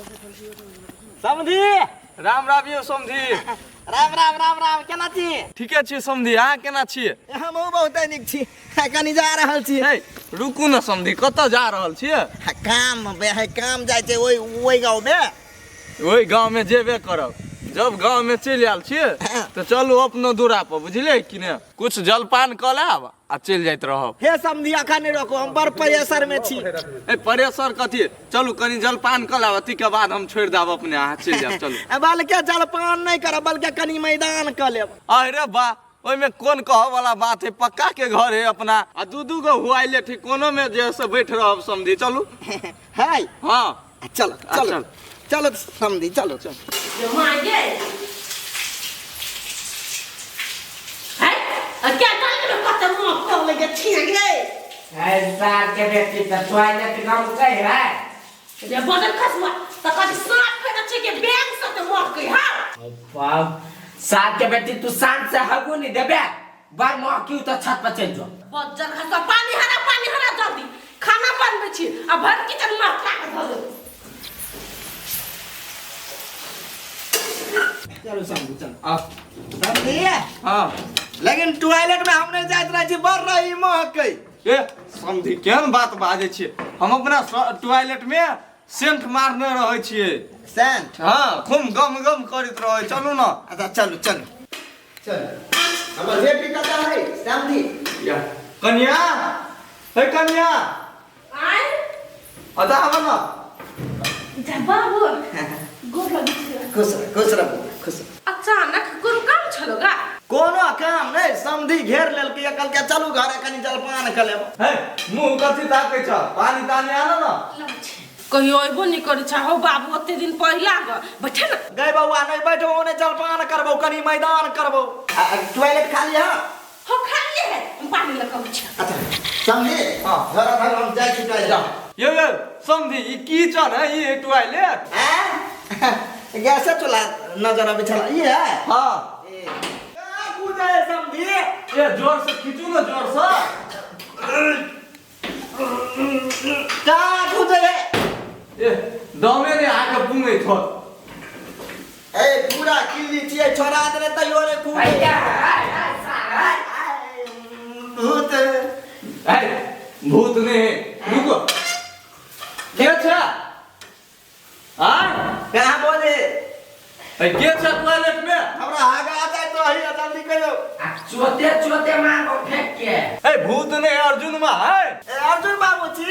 समधी राम राम यौ समधी। राम राम राम राम केना छी? ठीके छी समधी, अहाँ केना छी? हमहूँ बहुत नीक छी। कनी जा रहल छी। हे रुकू न समधी, कतऽ जा रहल छियै? काम जाइ छै ओइ गाँवमे। ओहि गाँवमे जेबे करब। जब गाँवमे चलि आयल छियै तऽ चलू अपनो दूरा पर, बुझलियै कि ने? कुछ जलपान कऽ लेब आ चलि जाइत रहब। हे समधी अखन नहीं रोको, हम बड़ प्रेशर में छी। प्रेशर कथी? चलू कनी जलपान कऽ लेब, अथी के बाद हम छोड़ि देब अपने, अहाँ चलि जायब। चलू बल्कि जलपान नहीं करब, बल्कि कनी मैदान कऽ लेब। अरे वाह, ओइमे कोन कहऽ वाला बात है? पक्का के घर है अपना, आ दू गो हुआइले ठीक कोनो में जे से बैठ रहब समधी। चलू है हाँ चलो चलो चलो समधी चलो चलो। क्या कर पता मुंह को लगे छिंगे सार के बेटी त टॉयलेट गांव कहि है ये बदल खसवा त कद साथ फेर अच्छे के बैंक से त मर गई हां बाप सार के बेटी तू शांत से हगू नहीं देबे बार मो क्यों तो छत पर चल जाओ बदल खसवा पानी हरा जल्दी खाना बनबे छी आ भर किचन में खा के धो दो। चलो समधी चलो समधी हाँ। लेकिन टॉयलेट में हम नहीं जाइत रहे छी, बड़ रही महकै। ए समधी केहन बात बाजै छियै? हम अपना टॉयलेट में सेंट मारने रहै छियै। सेंट? हाँ, खूब गम गम करैत रहै। चलू ना। अच्छा चलो चलो चलो। हमर बेटी कतऽ है समधी? या कन्या, हे कन्या आय अदा आवा ना। जा बाबू गोर लगी खुश रह खुश। अचानक कोनो काम छलोगा? कोनो काम नहीं, समधी घेर लेलकै, कहलकै चलू घरे कनी जलपान कर लेब। हे मुंह कथी ताकै छ? पानी तानी आना ना। कहियो अइबो नहीं करै छ हो बाबू, ओते दिन पहिला ग बैठे ना। गए बउआ नहीं बैठो, ओने जलपान करबो, कनी मैदान करबो। टॉयलेट खाली है? हो खाली है, हम पानी लकम छ। अच्छा समधी हां घर हम जाई छी टॉयलेट। यो समधी ई किचन है, ये टॉयलेट? हैं गैस चूल्हा नजर आवे छला ये है? हाँ। का कूदे समधी? ये जोर से खींचू ना, जोर से। का कूदे? ए दमे ने आके पुंगे थो। ए पूरा किल्ली छिए, छोड़ा देने तैयो रे कूदे। भैया भूत ए भूत ने रुको। के छ? हां कहां बोले? ए के छ टॉयलेट में? हमरा आगा जाए तो ही जल्दी करो। चोते चोते मार फेंक के ए भूत ने अर्जुन मा है। ए अर्जुन बाबू छी?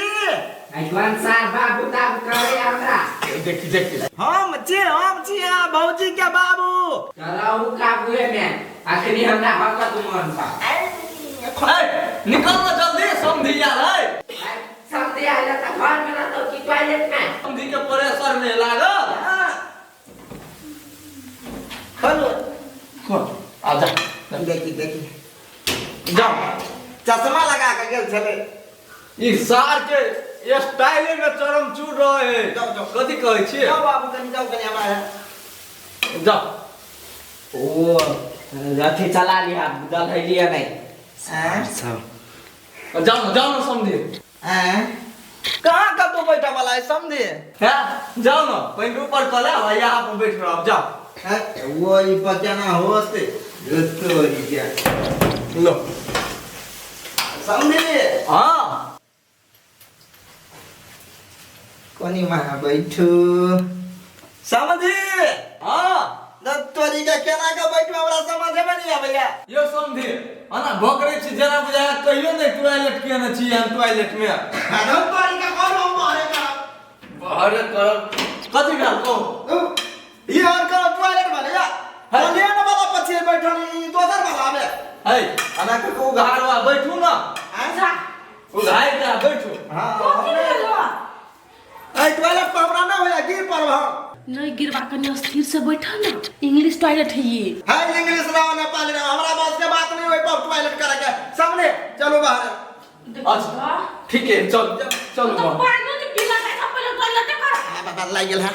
कौन सार बाबू दाब करे हमरा देखी हम छी हां भौजी के बाबू। कराऊ काबुए में आखिरी हमरा हकत मन बा। ए निकल ना जल्दी, समधी यार है। समझे आइला त घर में ना तो की टॉयलेट में समधी के प्रेशर में लागल। हां हेलो कौन आजा देखी जाओ। चश्मा लगा के गेल छले। ई सार के स्टाइले में चरम चूड़ रहे है। जाओ। कथी कहै छियै? जाओ बाबू कनी जाओ, कनी हमरा जाओ। ओ अथी चला लिया दल है लिया नहीं जाओ ना समधी। हैं कहां का तो बैठा वाला है समझे? है जाओ ना, पहले ऊपर कला है, यहाँ पर बैठ रहो। जाओ वो ई बचाना होते तो ई क्या लो समझे? हाँ कोनी वहां बैठो समझे? हाँ दत्तोरी का केना का बैठो, हमरा समझ में नहीं आबैया। यो समधी अना भोकरे छी, जना बुझाया कहियो नहीं टॉयलेट के न छी हम टॉयलेट में। दत्तोरी का कोनो मारे का बाहर कर कथी भेल को? ये और का टॉयलेट वाला या कल्याण वाला पछे बैठो नी दोसर वाला आबे। है अना के को घारवा बैठू ना, आजा उघाई के बैठू। हां कथि भेलो? ए टॉयलेट पर हमरा ना होया, गिर पर हम नहीं गिरवा कनी स्थिर से बैठा ना, इंग्लिश टॉयलेट है ये। हाय इंग्लिश ना नेपाली ना, हमरा बात के बात नहीं होई पर टॉयलेट करे के सामने चलो बाहर। अच्छा ठीक है चल चल तो पानी नहीं पीला था, पहले टॉयलेट कर। बता लग गेल है।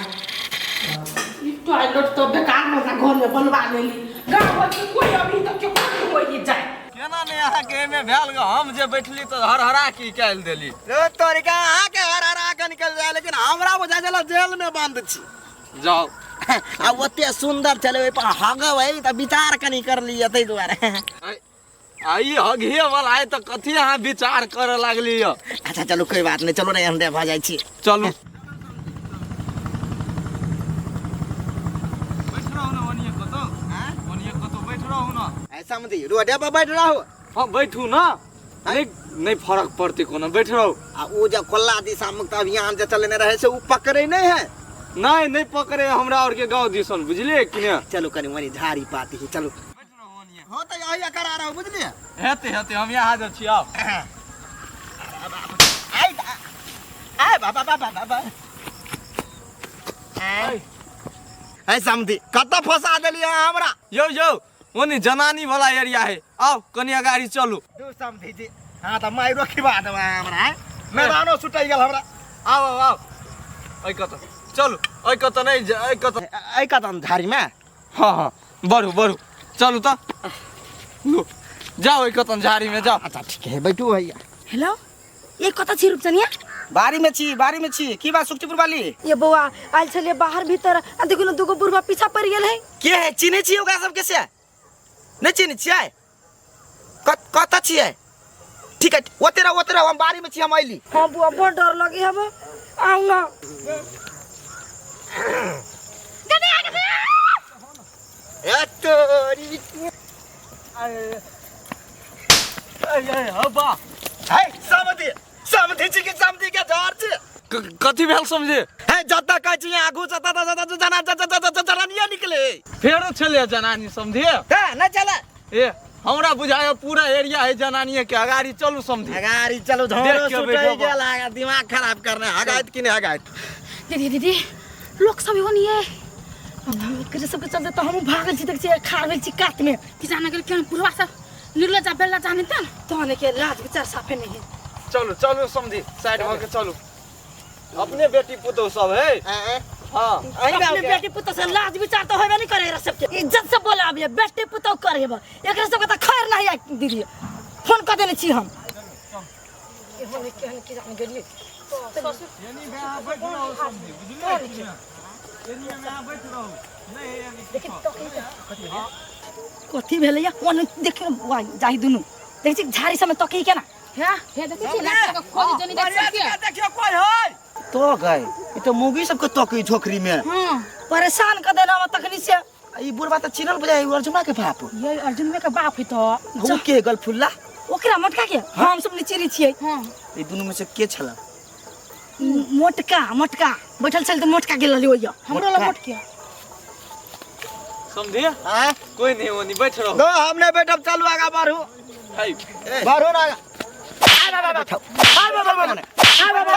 ये टॉयलेट तो बेकार में घर में बनवा लेली, गांव में कोई अभी तक के कोई होई जाए। केना ने अहाँ के में भेल ग? हम जे बैठली तो हर हरा की कैल देली। रो तोरी का अहाँ के हर हरा के बढ़िया निकल जाए लेकिन हमरा बुझा चला जेल में बंद छी जाओ आ ओते सुंदर चले ओइ पर हगबै त विचार कनी कर लिय तै दुआरे आई हगिए वाला है तो कथी अहाँ विचार करे लागली है। अच्छा चलो कोई बात नहीं, चलो नहीं हम दे भ जाई छी। चलू ऐसा मत रोडे पर बैठ रहो। हाँ बैठू ना, नहीं फर्क पड़ते कोनो, बैठ रहो। आ उ जब कोल्ला दिशा मुक्त अभियान जे चलने रहे से उ पकड़े नहीं है। नहीं पकड़े हमरा और के गांव दिसन, बुझलिए कि नहीं। चलो कनी मनी झाड़ी पाती है, चलो हो तो यही करा रहा हूं, बुझलिए। हेते हम यहाँ हाजिर छी। आओ आय बाबा बाबा बाबा ऐ समझी कत फंसा देलिए हमरा। यो ओनी जनानी वाला एरिया है, आओ कनी अगाड़ी चलू। दू समझी जी हां त माइरो खिबा देबा हमरा है, मैदानो छुटै गेल हमरा। आओ ऐ कत चलू, ऐ कत नहीं ऐ कत झाड़ी में। हाँ बढ़ू चलू तो लो जाओ ऐ कत झाड़ी में जाओ। अच्छा ठीक है बैठू भैया। हेलो ये कता छी रूपचनिया? बारी में छी की बात सुखचपुर वाली? ये बौआ आइल छलिए बाहर भीतर आ देखो न दुगो बुढ़वा पीछा पड़ गेल है। के है चिन्हे छी ओकरा सब कैसे नहीं चिन्ह छियै? कत छियै? ठीक है ओते रहो हम बारी में छी, हम आइली। हां बुआ बहुत डर लगे हब आऊ ना। ए तोरी हबा है समझी छी के समझी के डर छी। कथी भेल समझे? है जत्ता कहै छी आगू जना निकले फेरो छले जनानी समझे। है न चला ए हमरा बुझाय पूरा एरिया है जनानी के, अगाड़ी चलू समझे। अगाड़ी चलो झोरो सुटै गेल, दिमाग खराब करने हगाइत कि नहीं हगाइत। दीदी लोग सब होनी है करे सबके चलते तो हम भागल छी, देख छी खाड़ गेल छी कात में कि जाने गेल केन पुरवा सब निर्लजा बेला जाने त तोने के लाज विचार साफे नहीं। चलू समझी साइड हो के चलू। अपने बेटी पुतो सब है। हाँ अपने बेटी पुतो से लाज विचार तो होबे नहीं करे, सबके इज्जत से बोला अब ये बेटी पुतो करेब एकरा सबके त खैर नहीं है। दीदी फोन कर देने छी हम ए होने केहन की जाने गेलिए यानी मैं आ बैठ रहा हूं समझी, बुझलिए? यानी मैं आ बैठ रहा हूं नहीं यानी लेकिन तो कथी भेलै या ओने देखियो जाहि दुनु देख छी झाड़ी सब में तकी के ना हे देख छी लाख का खोज जनी देख सके देखियो कोई है तो गए ई तो मूवी सब के तकी झोकरी में। हां परेशान कर देना में तकनी से। ई बुढ़वा त चिनल बुझाई अर्जुना के बाप। ये अर्जुन में के बाप है तो वो के गलफुल्ला ओकरा मटका के हम सब निचेरी छियै। हां ई दुनु में से के छला? मोटका बैठल छल त मोटका गेल रहलियो या हमरो ला मोटकिया समझे। हां कोई नहीं होनी, बैठ रहो। दो हमने बैठब, चलू आगा बढ़ू हाय बढ़ू ना आ बाबा बैठो आ बाबा बोले आ बाबा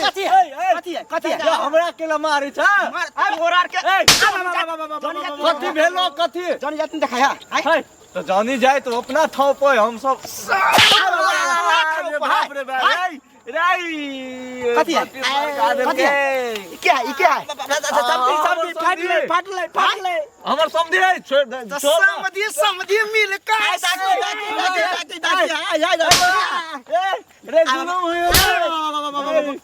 कथी है हमरा केला मारै छ? मार ओरार के कथी भेलो कथी? जनी जातिन देखाया हाय तो जानी जाए तो अपना ठाव पे हम सब। बाप रे बाप कथी है क्या है फाट ले हमर समझे छोड़ दे। समझी मिल का रे जुलूम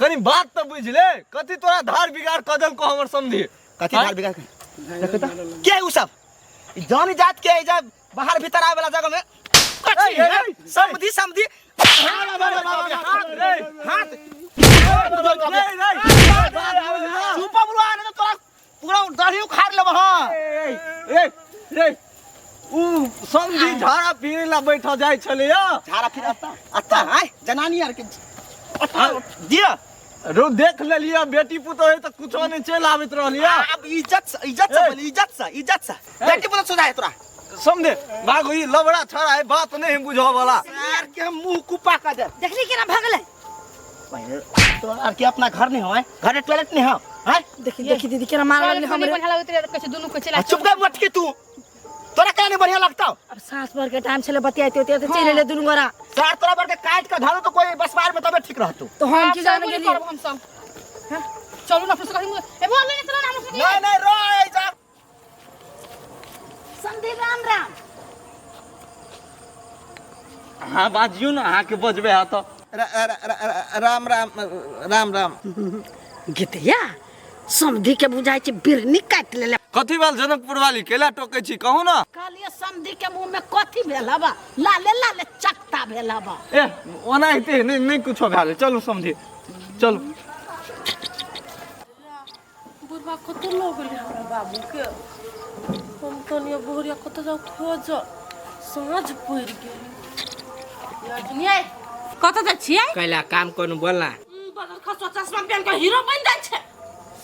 कनी बात तो बुझ ले, कथी तोरा धार बिगाड़ कदम को हमर समझी। कथी धार बिगाड़ के उ सब जानी जात के जब बाहर भीतर आवे वाला जगह में समझी हाथ सुपा बुलवा ने तोरा पूरा दाढ़ी उखाड़ लेब। हां रे उ समझी झाड़ा पीने ला बैठा जाय छले या झाड़ा फिर अच्छा है जनानी यार के दिया रो देख ले लिया बेटी पुतो है तो कुछो नहीं चल आवित रहलिया। अब इज्जत से बेटी पुतो सुधाए तोरा समझे भागो ई लबड़ा छड़ा है, बात नहीं बुझो वाला यार के मुंह कुपा का दे देखली केना भागले। तो यार के अपना घर नहीं हो है, घर में टॉयलेट नहीं हो है। देखी दीदी केना मार लगले हमरे बढ़िया उतरे कैसे दोनों को चला। चुप कर मत के तू, तोरा क्या नहीं बढ़िया लगता? अब सास भर के टाइम छले बतियाते होते तो चले ले दुनु गोरा सार तोरा भर के काट के धरो तो कोई बस बार में तबे ठीक रहतो। तो हम की जाने के गेली हम सब चलो ना फिर कहीं ए बोल ले चलो ना हम नहीं रो जा संदीप राम हाँ बाजियो ना अहाँ के बजबे है तो राम राम राम राम। गीतिया समधी के बुझाई छै बिरनी काट लेले। कथी बाल जनकपुर वाली केला टोकै छी कहू ना। कहलिए समधी के मुंह में कथी भेल हबा? लाले लाले चकता भेल हबा। ए ओनाहिते नहीं कुछो भेल। चलू समझी चलू। बुढ़वा कत लगल हमरा बाबू के हम तनिया बोहरिया कत जाऊ खोज साँझ पड़ गेल याजनिए कत जा छियै कैला काम कोनो बोलना बदल खसवा चश्मा पहन के हीरो बन जाय छै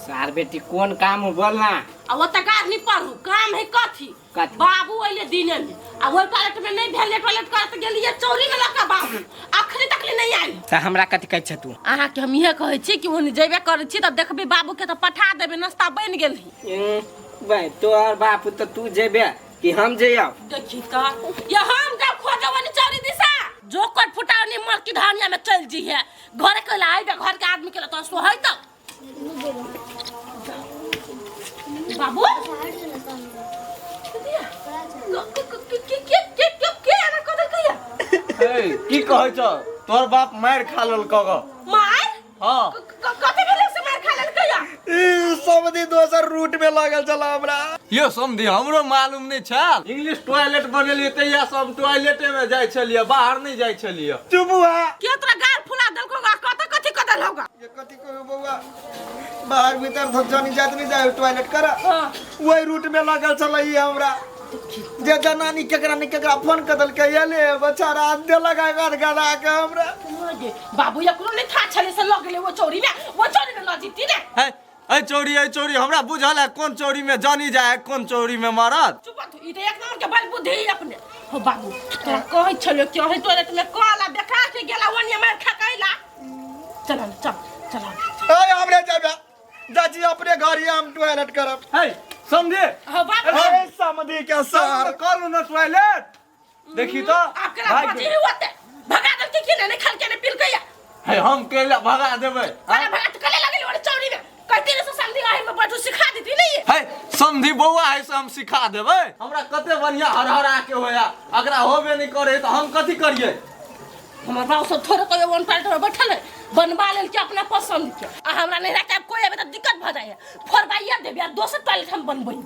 सार बेटी कोन काम हो बोलना आ वो तक आदमी पढ़ू काम है कथी कथी? बाबू अइले दिने में आ वो टॉयलेट में नहीं भेल टॉयलेट करत गेलिए चोरी में लका बाबू अखनी तक नहीं आई त हमरा कथी कहै छ तू अहाँ के हम इहे कहै छी कि ओनी जेबे करै छी त देखबे बाबू के त पठा देबे नाश्ता बन गेल ही भाई तोहर बाप त तू जेबे कि हम जइयो देखी त ये हम जब खोजवनी चोरी दिशा जो कोट फुटावनी मर की धानिया में चल जी है घर के लाई बे घर के आदमी के तो सोहै त बाबू की कहै छ तोहर बाप मार खा लेल कग। मार हां कथी भेले से मार खा लेल कया समधी दोसर रूट में लागल चला हमरा। यो समझी हमरो मालूम नहीं छल। इंग्लिश टॉयलेट बनेलिए तैया सब टॉयलेटे में जाय छलिए बाहर नहीं जाय छलिए। चुप हुआ के तोरा गाल फुला देलको कथी कथी होगा ये कथी को बउआ बाहर भीतर धक जानी जात नहीं जाए टॉयलेट कर हां वही रूट में लागल चलई हमरा। जे जनानी केकरा ने केकरा फोन कर दल के एले बेचारा दे लगा कर गला के हमरा। बाबू एकरो नहीं था छले से लगले वो चोरी में ल जीती ने है ए चोरी हमरा बुझल है कौन चोरी में जानी जाए कौन चोरी में मारत। चुप तू ई एक नंबर के बल बुद्धि अपने हो बाबू तोरा कहै छले कि है टॉयलेट में काला देखा के गेला वनी मार खकैला चल चल ए हमरे जाबे दादी अपने घर ही हम टॉयलेट करब। है समझे हो बाबू ए समधी के सर करू न टॉयलेट देखी तो आपके ला बची होते भगा दल के नहीं खल के ने पिल गया है हम केला भगा देबै। अरे भगा तो कले लगली वाली चोरी में कहती रे समझी आही में बैठू सिखा देती नहीं है समधी बौआ है से हम सिखा देबै। हमरा कते बढ़िया हरहरा के होया अगरा होबे नहीं करे तो हम कथी करिए। हमार बाबू सब थोड़े कोई वन पैलेट में बैठल है बनवा लेल के अपना पसंद के आ हमरा नहीं रहता कोई अबे तो दिक्कत भ जाए फोरबाइया देबे दोसर पैलेट हम बनबै।